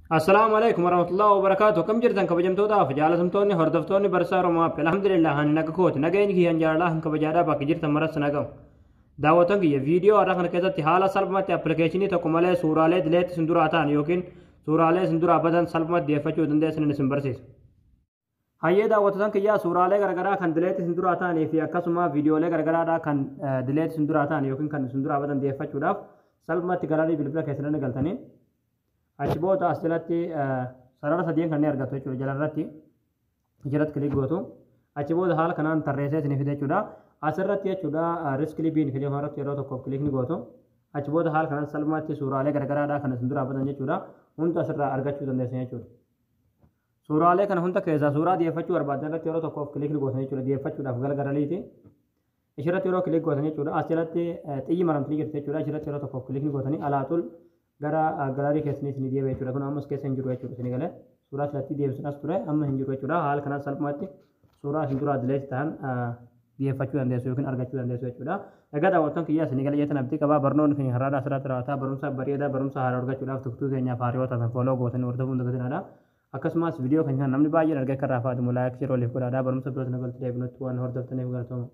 السلام عليكم ورحمة الله وبركاته. كم جرتن كبجمتودا فجالسمتوني هردفتوني برسار وما الحمد لله هن نكوت نجين كي هنجارلا هن كبجارا باقي جرتن مرس نجاو دعوتن كي فيديو أراك نكذا حالا سلبمات أبليكيشني تكمله سورالة دلت سندوراتان يوكين سورالة سندور أبدا سلبمات ديفچو دندے سن نسمبرسيس هاي دعوتن كي يا سورالة غرغرا كان دلت سندوراتان في أكاسما فيديو له غرغرا دا كان دلت سندوراتان يوكين كان سندور أبدا ديفچو داف سلبمات غرالي بالبلا كيسنا نقلتني achi booda as jalatti sarara sadeen kanneen argattu jechuudha jalarratti jalatti kilik gootu achi booda haala kanaan tarreessee isinii fide jechuudha asirratti jechuudha risk libiin filee irratti yeroo tokkoof kilik ni gootu achi booda haala kanaan salphaatti suuraalee garagaraadhaa kan isin dura abatan jechuudha hunda asirraa argachuu dandeessan jechuudha suuraalee kana hunda keessaa suuraa dhiyeeffachuu barbaadan irratti yeroo tokkoof kilik ni gootan jechuudha dhiyeeffachuudhaaf galgalaliiti ishirratti yeroo kilik gootan jechuudha as jalatti xiyyi maramtii jirti jechuudha ishirratti yeroo tokkoof kilik ni gootanii alaatul gara galarii keessaniif ni deebi'e jechuudha kun ammas keessa hin jiru jechuudha isin galee suuraa silatti deebisuudhaas ture amma hin jiru jechuudha haala kanaan salphumatti suuraa isin dura dileet ta'an dhiyeeffachuu dandeessu yookiin argachuu dandeessu jechuudha egaa daawwattoon kiyyaa isin galee jetan abdii qabaa barnoonni keenya haraadhaa asirratti raawwataa barumsa bareedaa barumsa haaraa argachuudhaaf tuktuu keenyaaf hariyoota kan fooloo gootanii hordofuun dagatinaadha akkasumas viidiyoo keenya namni baay'een argee kan raafaatu laayik share waliif godhaadhaa barumsa biroota nagalti deebinutti waan hordoftaniif galatooma